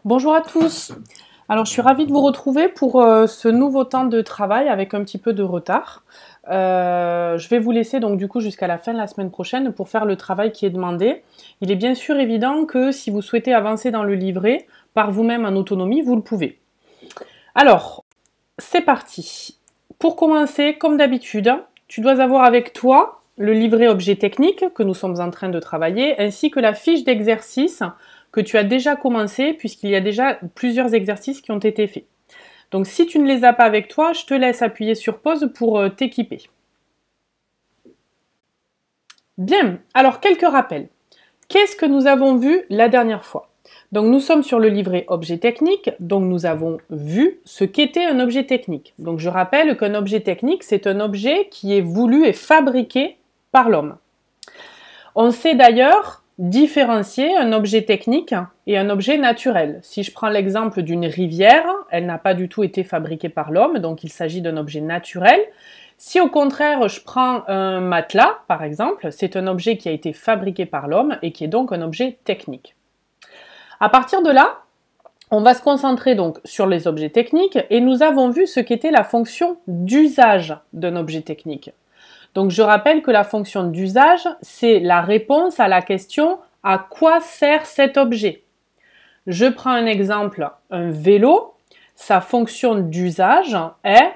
Bonjour à tous. Alors, je suis ravie de vous retrouver pour ce nouveau temps de travail avec un petit peu de retard. Je vais vous laisser donc du coup jusqu'à la fin de la semaine prochaine pour faire le travail qui est demandé. Il est bien sûr évident que si vous souhaitez avancer dans le livret par vous-même en autonomie, vous le pouvez. Alors, c'est parti. Pour commencer, comme d'habitude, tu dois avoir avec toi le livret objet technique que nous sommes en train de travailler, ainsi que la fiche d'exercice que tu as déjà commencé, puisqu'il y a déjà plusieurs exercices qui ont été faits. Donc si tu ne les as pas avec toi, je te laisse appuyer sur pause pour t'équiper. Bien, alors quelques rappels. Qu'est-ce que nous avons vu la dernière fois? Donc nous sommes sur le livret objet technique, donc nous avons vu ce qu'était un objet technique. Donc je rappelle qu'un objet technique, c'est un objet qui est voulu et fabriqué par l'homme. On sait d'ailleurs différencier un objet technique et un objet naturel. Si je prends l'exemple d'une rivière, elle n'a pas du tout été fabriquée par l'homme, donc il s'agit d'un objet naturel. Si au contraire je prends un matelas, par exemple, c'est un objet qui a été fabriqué par l'homme et qui est donc un objet technique. À partir de là, on va se concentrer donc sur les objets techniques et nous avons vu ce qu'était la fonction d'usage d'un objet technique. Donc je rappelle que la fonction d'usage, c'est la réponse à la question « à quoi sert cet objet ?» Je prends un exemple, un vélo, sa fonction d'usage est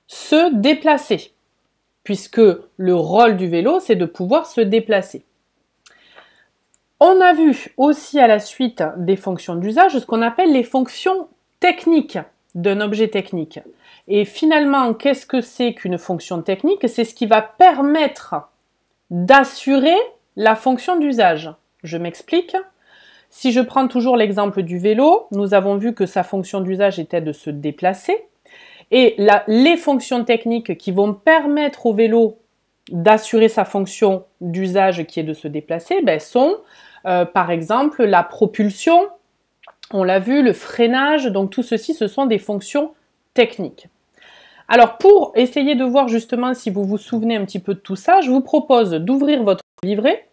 se déplacer, puisque le rôle du vélo, c'est de pouvoir se déplacer. On a vu aussi à la suite des fonctions d'usage ce qu'on appelle les fonctions techniques d'un objet technique. Et finalement, qu'est-ce que c'est qu'une fonction technique? C'est ce qui va permettre d'assurer la fonction d'usage. Je m'explique. Si je prends toujours l'exemple du vélo, nous avons vu que sa fonction d'usage était de se déplacer. Et les fonctions techniques qui vont permettre au vélo d'assurer sa fonction d'usage qui est de se déplacer, sont par exemple la propulsion, on l'a vu, le freinage, donc tout ceci, ce sont des fonctions techniques. Alors pour essayer de voir justement si vous vous souvenez un petit peu de tout ça, je vous propose d'ouvrir votre livret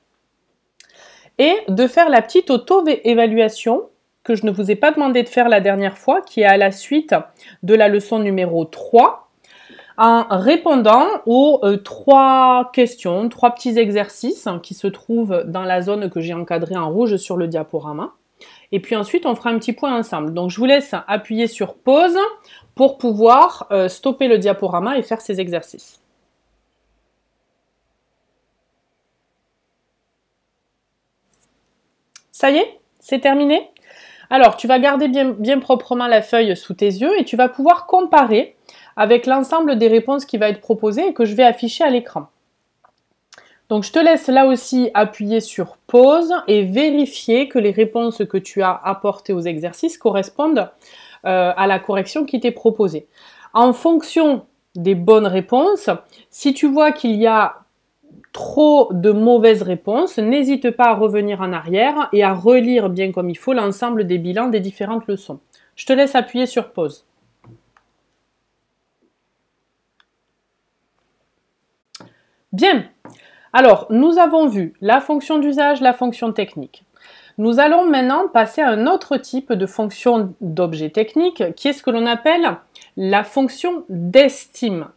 et de faire la petite auto-évaluation que je ne vous ai pas demandé de faire la dernière fois, qui est à la suite de la leçon numéro 3, en répondant aux 3 questions, 3 petits exercices qui se trouvent dans la zone que j'ai encadrée en rouge sur le diaporama. Et puis ensuite, on fera un petit point ensemble. Donc je vous laisse appuyer sur pause pour pouvoir stopper le diaporama et faire ces exercices. Ça y est, c'est terminé? Alors, tu vas garder bien proprement la feuille sous tes yeux et tu vas pouvoir comparer avec l'ensemble des réponses qui va être proposées et que je vais afficher à l'écran. Donc, je te laisse là aussi appuyer sur pause et vérifier que les réponses que tu as apportées aux exercices correspondent à la correction qui t'est proposée. En fonction des bonnes réponses, si tu vois qu'il y a trop de mauvaises réponses, n'hésite pas à revenir en arrière et à relire bien comme il faut l'ensemble des bilans des différentes leçons. Je te laisse appuyer sur pause. Bien, alors nous avons vu la fonction d'usage, la fonction technique. Nous allons maintenant passer à un autre type de fonction d'objet technique qui est ce que l'on appelle la fonction d'estime.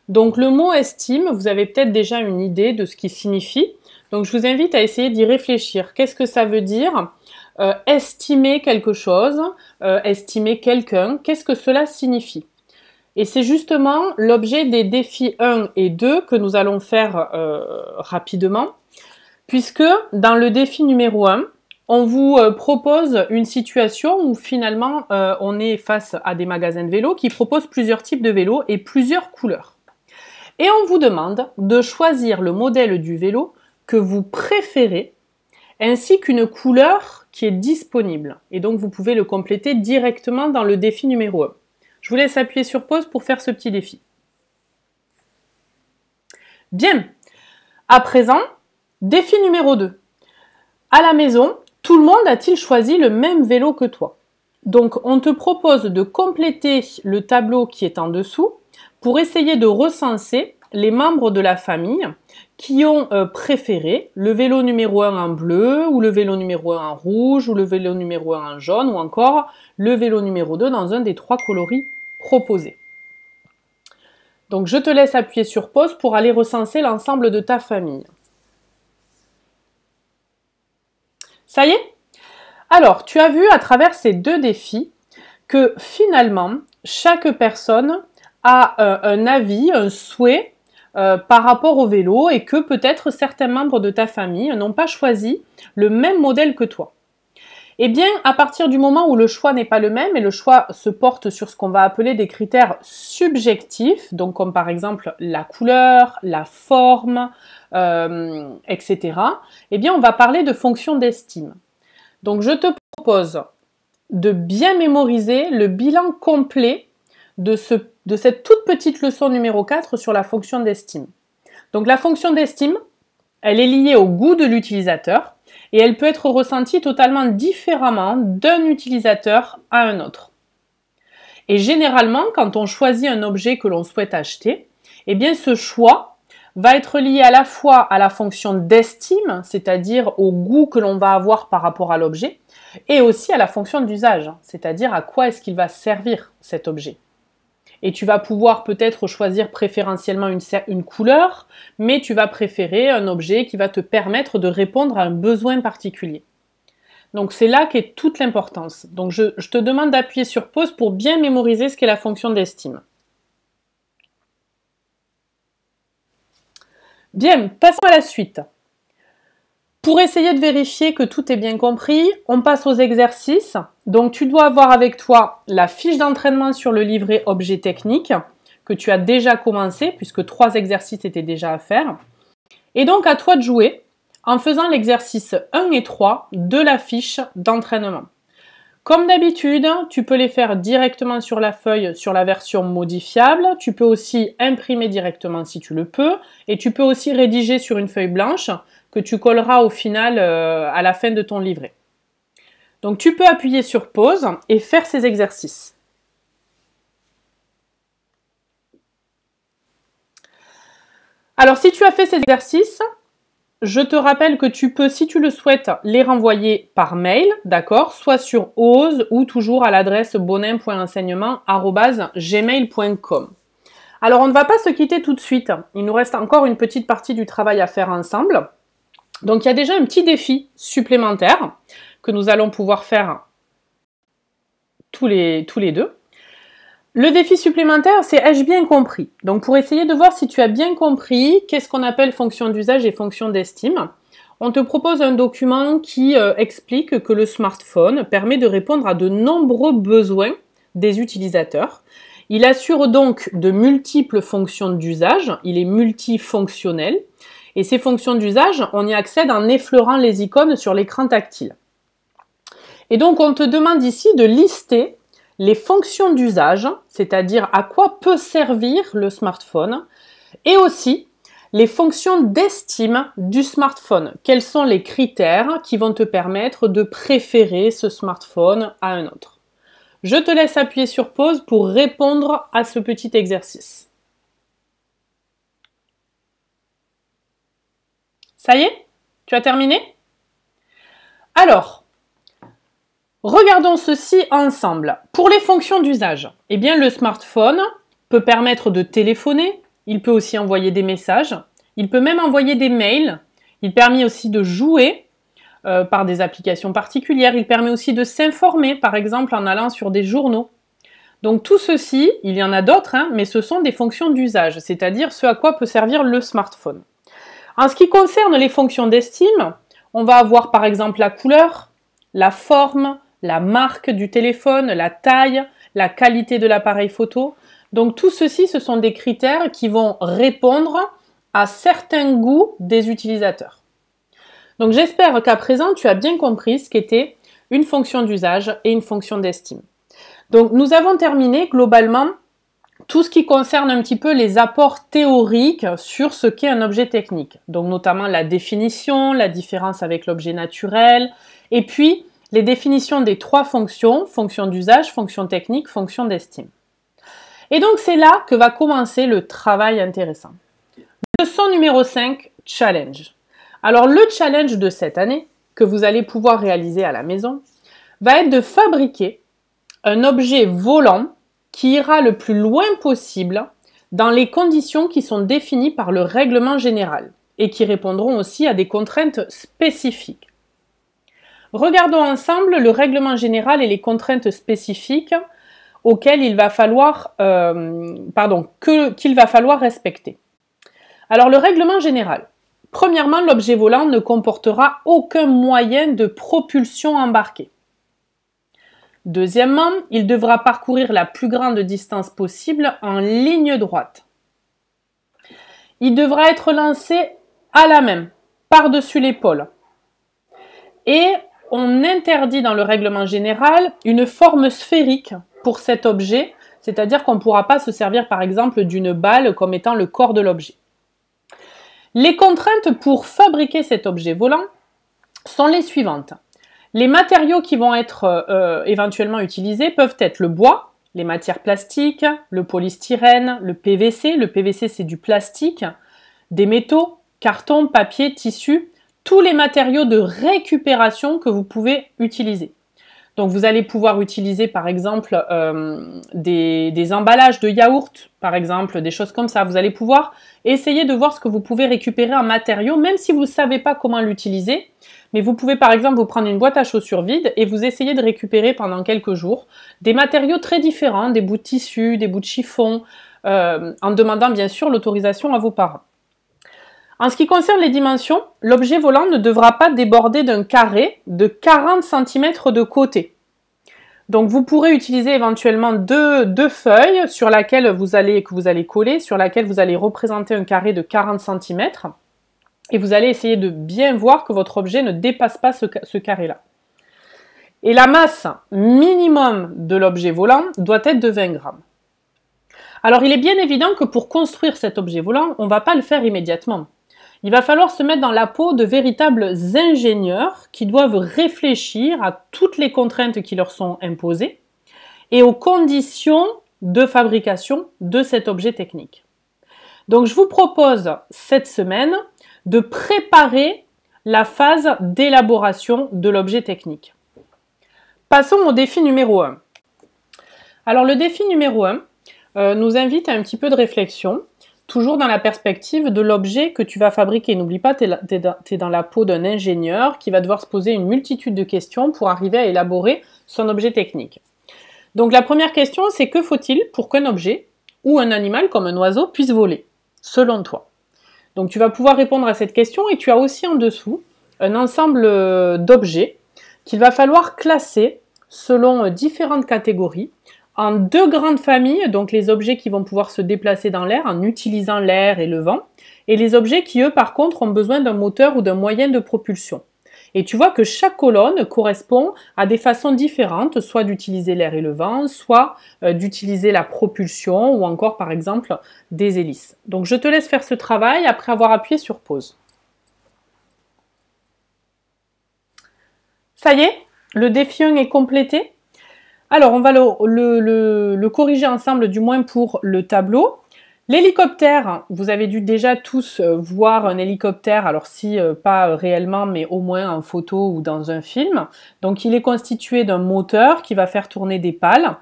Donc le mot estime, vous avez peut-être déjà une idée de ce qu'il signifie. Donc je vous invite à essayer d'y réfléchir. Qu'est-ce que ça veut dire? Estimer quelque chose, estimer quelqu'un, qu'est-ce que cela signifie? Et c'est justement l'objet des défis 1 et 2 que nous allons faire rapidement, puisque dans le défi numéro 1, on vous propose une situation où finalement on est face à des magasins de vélos qui proposent plusieurs types de vélos et plusieurs couleurs. Et on vous demande de choisir le modèle du vélo que vous préférez ainsi qu'une couleur qui est disponible. Et donc vous pouvez le compléter directement dans le défi numéro 1. Je vous laisse appuyer sur pause pour faire ce petit défi. Bien, à présent, défi numéro 2. À la maison, tout le monde a-t-il choisi le même vélo que toi? Donc on te propose de compléter le tableau qui est en dessous pour essayer de recenser les membres de la famille qui ont préféré le vélo numéro 1 en bleu, ou le vélo numéro 1 en rouge, ou le vélo numéro 1 en jaune, ou encore le vélo numéro 2 dans un des 3 coloris proposés. Donc je te laisse appuyer sur pause pour aller recenser l'ensemble de ta famille. Ça y est? Alors, tu as vu à travers ces 2 défis que finalement, chaque personne a un avis, un souhait par rapport au vélo et que peut-être certains membres de ta famille n'ont pas choisi le même modèle que toi. Eh bien, à partir du moment où le choix n'est pas le même et le choix se porte sur ce qu'on va appeler des critères subjectifs, donc comme par exemple la couleur, la forme, etc., eh bien, on va parler de fonction d'estime. Donc, je te propose de bien mémoriser le bilan complet de cette toute petite leçon numéro 4 sur la fonction d'estime. Donc, la fonction d'estime, elle est liée au goût de l'utilisateur et elle peut être ressentie totalement différemment d'un utilisateur à un autre. Et généralement, quand on choisit un objet que l'on souhaite acheter, eh bien, ce choix va être lié à la fois à la fonction d'estime, c'est-à-dire au goût que l'on va avoir par rapport à l'objet, et aussi à la fonction d'usage, c'est-à-dire à quoi est-ce qu'il va servir cet objet. Et tu vas pouvoir peut-être choisir préférentiellement une couleur, mais tu vas préférer un objet qui va te permettre de répondre à un besoin particulier. Donc c'est là qu'est toute l'importance. Donc je te demande d'appuyer sur pause pour bien mémoriser ce qu'est la fonction d'estime. Bien, passons à la suite. Pour essayer de vérifier que tout est bien compris, on passe aux exercices. Donc tu dois avoir avec toi la fiche d'entraînement sur le livret objet technique que tu as déjà commencé puisque 3 exercices étaient déjà à faire. Et donc à toi de jouer en faisant l'exercice 1 et 3 de la fiche d'entraînement. Comme d'habitude, tu peux les faire directement sur la feuille sur la version modifiable. Tu peux aussi imprimer directement si tu le peux. Et tu peux aussi rédiger sur une feuille blanche que tu colleras au final à la fin de ton livret. Donc tu peux appuyer sur pause et faire ces exercices. Alors si tu as fait ces exercices, je te rappelle que tu peux, si tu le souhaites, les renvoyer par mail, d'accord, soit sur Ose ou toujours à l'adresse bonin.enseignement@gmail.com. Alors on ne va pas se quitter tout de suite. Il nous reste encore une petite partie du travail à faire ensemble. Donc il y a déjà un petit défi supplémentaire que nous allons pouvoir faire tous les 2. Le défi supplémentaire, c'est ai-je bien compris? Donc pour essayer de voir si tu as bien compris qu'est-ce qu'on appelle fonction d'usage et fonction d'estime, on te propose un document qui explique que le smartphone permet de répondre à de nombreux besoins des utilisateurs. Il assure donc de multiples fonctions d'usage, il est multifonctionnel, et ces fonctions d'usage, on y accède en effleurant les icônes sur l'écran tactile. Et donc on te demande ici de lister les fonctions d'usage, c'est-à-dire à quoi peut servir le smartphone, et aussi les fonctions d'estime du smartphone. Quels sont les critères qui vont te permettre de préférer ce smartphone à un autre? Je te laisse appuyer sur pause pour répondre à ce petit exercice. Ça y est? Tu as terminé? Alors, regardons ceci ensemble. Pour les fonctions d'usage, eh bien le smartphone peut permettre de téléphoner, il peut aussi envoyer des messages, il peut même envoyer des mails, il permet aussi de jouer par des applications particulières, il permet aussi de s'informer, par exemple en allant sur des journaux. Donc tout ceci, il y en a d'autres, mais ce sont des fonctions d'usage, c'est-à-dire ce à quoi peut servir le smartphone. En ce qui concerne les fonctions d'estime, on va avoir par exemple la couleur, la forme, la marque du téléphone, la taille, la qualité de l'appareil photo. Donc tout ceci, ce sont des critères qui vont répondre à certains goûts des utilisateurs. Donc j'espère qu'à présent, tu as bien compris ce qu'était une fonction d'usage et une fonction d'estime. Donc nous avons terminé globalement tout ce qui concerne un petit peu les apports théoriques sur ce qu'est un objet technique. Donc notamment la définition, la différence avec l'objet naturel, et puis les définitions des 3 fonctions, fonction d'usage, fonction technique, fonction d'estime. Et donc c'est là que va commencer le travail intéressant. Question numéro 5, challenge. Alors le challenge de cette année, que vous allez pouvoir réaliser à la maison, va être de fabriquer un objet volant qui ira le plus loin possible dans les conditions qui sont définies par le règlement général et qui répondront aussi à des contraintes spécifiques. Regardons ensemble le règlement général et les contraintes spécifiques auxquelles qu'il va falloir respecter. Alors le règlement général. Premièrement, l'objet volant ne comportera aucun moyen de propulsion embarqué. Deuxièmement, il devra parcourir la plus grande distance possible en ligne droite. Il devra être lancé à la main, par-dessus l'épaule. Et on interdit dans le règlement général une forme sphérique pour cet objet, c'est-à-dire qu'on ne pourra pas se servir par exemple d'une balle comme étant le corps de l'objet. Les contraintes pour fabriquer cet objet volant sont les suivantes. Les matériaux qui vont être éventuellement utilisés peuvent être le bois, les matières plastiques, le polystyrène, le PVC. Le PVC, c'est du plastique, des métaux, carton, papier, tissu, tous les matériaux de récupération que vous pouvez utiliser. Donc vous allez pouvoir utiliser par exemple des emballages de yaourt, par exemple, des choses comme ça. Vous allez pouvoir essayer de voir ce que vous pouvez récupérer en matériaux, même si vous ne savez pas comment l'utiliser. Mais vous pouvez par exemple vous prendre une boîte à chaussures vide et vous essayer de récupérer pendant quelques jours des matériaux très différents, des bouts de tissu, des bouts de chiffon, en demandant bien sûr l'autorisation à vos parents. En ce qui concerne les dimensions, l'objet volant ne devra pas déborder d'un carré de 40 cm de côté. Donc vous pourrez utiliser éventuellement deux feuilles que vous allez coller, sur laquelle vous allez représenter un carré de 40 cm. Et vous allez essayer de bien voir que votre objet ne dépasse pas ce carré-là. Et la masse minimum de l'objet volant doit être de 20 grammes. Alors il est bien évident que pour construire cet objet volant, on ne va pas le faire immédiatement. Il va falloir se mettre dans la peau de véritables ingénieurs qui doivent réfléchir à toutes les contraintes qui leur sont imposées et aux conditions de fabrication de cet objet technique. Donc je vous propose cette semaine de préparer la phase d'élaboration de l'objet technique. Passons au défi numéro 1. Alors le défi numéro 1 nous invite à un petit peu de réflexion, toujours dans la perspective de l'objet que tu vas fabriquer. N'oublie pas, tu es dans la peau d'un ingénieur qui va devoir se poser une multitude de questions pour arriver à élaborer son objet technique. Donc la première question, c'est que faut-il pour qu'un objet ou un animal comme un oiseau puisse voler, selon toi? Donc tu vas pouvoir répondre à cette question et tu as aussi en dessous un ensemble d'objets qu'il va falloir classer selon différentes catégories en deux grandes familles, donc les objets qui vont pouvoir se déplacer dans l'air en utilisant l'air et le vent, et les objets qui, eux, par contre, ont besoin d'un moteur ou d'un moyen de propulsion. Et tu vois que chaque colonne correspond à des façons différentes, soit d'utiliser l'air et le vent, soit d'utiliser la propulsion, ou encore, par exemple, des hélices. Donc je te laisse faire ce travail après avoir appuyé sur pause. Ça y est, le défi 1 est complété. Alors, on va le corriger ensemble, du moins pour le tableau. L'hélicoptère, vous avez dû déjà tous voir un hélicoptère, alors si pas réellement, mais au moins en photo ou dans un film. Donc, il est constitué d'un moteur qui va faire tourner des pales.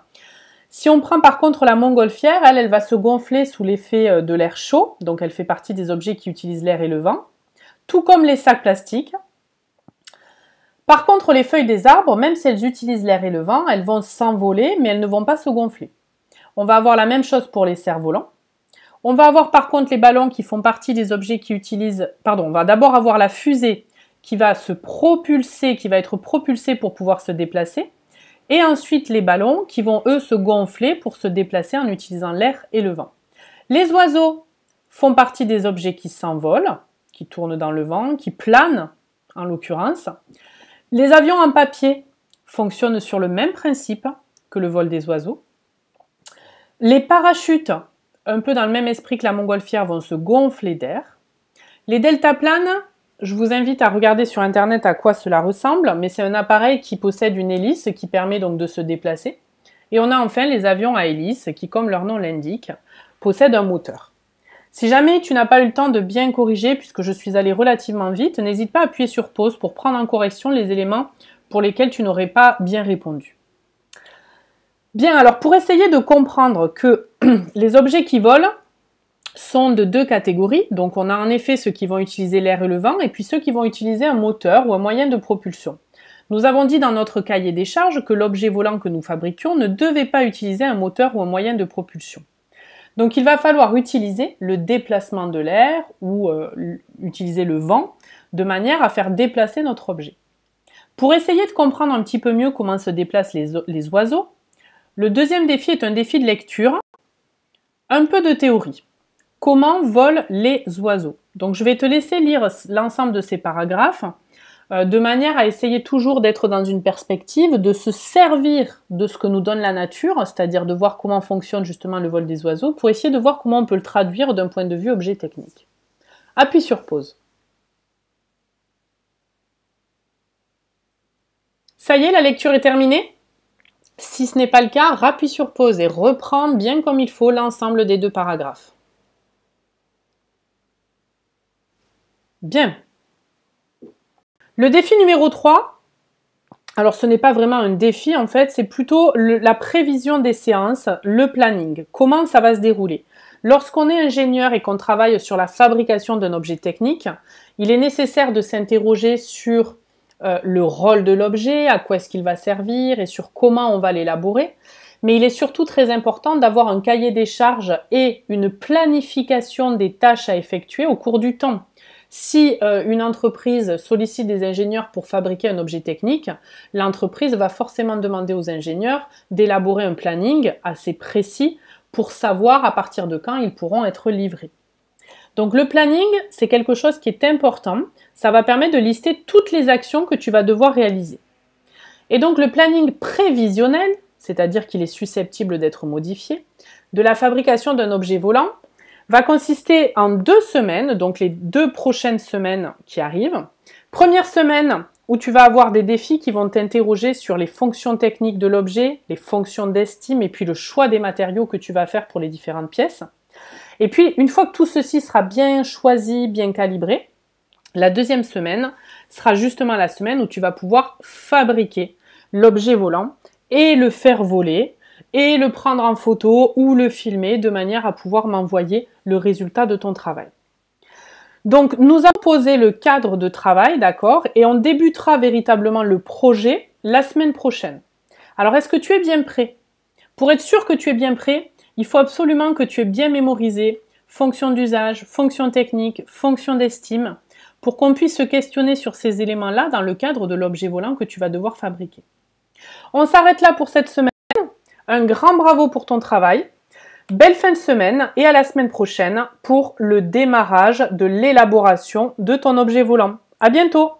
Si on prend par contre la montgolfière, elle va se gonfler sous l'effet de l'air chaud. Donc, elle fait partie des objets qui utilisent l'air et le vent. Tout comme les sacs plastiques. Par contre, les feuilles des arbres, même si elles utilisent l'air et le vent, elles vont s'envoler, mais elles ne vont pas se gonfler. On va avoir la même chose pour les cerfs-volants. On va avoir par contre les ballons qui font partie des objets qui utilisent... on va d'abord avoir la fusée qui va se propulser, qui va être propulsée pour pouvoir se déplacer. Et ensuite les ballons qui vont, eux, se gonfler pour se déplacer en utilisant l'air et le vent. Les oiseaux font partie des objets qui s'envolent, qui tournent dans le vent, qui planent, en l'occurrence. Les avions en papier fonctionnent sur le même principe que le vol des oiseaux. Les parachutes, un peu dans le même esprit que la montgolfière, vont se gonfler d'air. Les deltaplanes, je vous invite à regarder sur internet à quoi cela ressemble, mais c'est un appareil qui possède une hélice qui permet donc de se déplacer. Et on a enfin les avions à hélice qui, comme leur nom l'indique, possèdent un moteur. Si jamais tu n'as pas eu le temps de bien corriger, puisque je suis allée relativement vite, n'hésite pas à appuyer sur pause pour prendre en correction les éléments pour lesquels tu n'aurais pas bien répondu. Bien, alors pour essayer de comprendre que les objets qui volent sont de deux catégories, donc on a en effet ceux qui vont utiliser l'air et le vent, et puis ceux qui vont utiliser un moteur ou un moyen de propulsion. Nous avons dit dans notre cahier des charges que l'objet volant que nous fabriquions ne devait pas utiliser un moteur ou un moyen de propulsion. Donc il va falloir utiliser le déplacement de l'air ou utiliser le vent de manière à faire déplacer notre objet. Pour essayer de comprendre un petit peu mieux comment se déplacent les oiseaux, le deuxième défi est un défi de lecture, un peu de théorie. Comment volent les oiseaux? Donc je vais te laisser lire l'ensemble de ces paragraphes de manière à essayer toujours d'être dans une perspective, de se servir de ce que nous donne la nature, c'est-à-dire de voir comment fonctionne justement le vol des oiseaux, pour essayer de voir comment on peut le traduire d'un point de vue objet technique. Appuie sur pause. Ça y est, la lecture est terminée? Si ce n'est pas le cas, rappuie sur pause et reprends bien comme il faut l'ensemble des deux paragraphes. Bien. Le défi numéro 3, alors ce n'est pas vraiment un défi en fait, c'est plutôt la prévision des séances, le planning, comment ça va se dérouler. Lorsqu'on est ingénieur et qu'on travaille sur la fabrication d'un objet technique, il est nécessaire de s'interroger sur le rôle de l'objet, à quoi est-ce qu'il va servir et sur comment on va l'élaborer. Mais il est surtout très important d'avoir un cahier des charges et une planification des tâches à effectuer au cours du temps. Si une entreprise sollicite des ingénieurs pour fabriquer un objet technique, l'entreprise va forcément demander aux ingénieurs d'élaborer un planning assez précis pour savoir à partir de quand ils pourront être livrés. Donc le planning, c'est quelque chose qui est important. Ça va permettre de lister toutes les actions que tu vas devoir réaliser. Et donc le planning prévisionnel, c'est-à-dire qu'il est susceptible d'être modifié, de la fabrication d'un objet volant, va consister en 2 semaines, donc les 2 prochaines semaines qui arrivent. Première semaine où tu vas avoir des défis qui vont t'interroger sur les fonctions techniques de l'objet, les fonctions d'estime et puis le choix des matériaux que tu vas faire pour les différentes pièces. Et puis une fois que tout ceci sera bien choisi, bien calibré, la deuxième semaine sera justement la semaine où tu vas pouvoir fabriquer l'objet volant et le faire voler et le prendre en photo ou le filmer de manière à pouvoir m'envoyer le résultat de ton travail. Donc nous avons posé le cadre de travail, d'accord, et on débutera véritablement le projet la semaine prochaine. Alors est-ce que tu es bien prêt? Pour être sûr que tu es bien prêt, il faut absolument que tu aies bien mémorisé fonction d'usage, fonction technique, fonction d'estime, pour qu'on puisse se questionner sur ces éléments-là dans le cadre de l'objet volant que tu vas devoir fabriquer. On s'arrête là pour cette semaine. Un grand bravo pour ton travail. Belle fin de semaine et à la semaine prochaine pour le démarrage de l'élaboration de ton objet volant. À bientôt!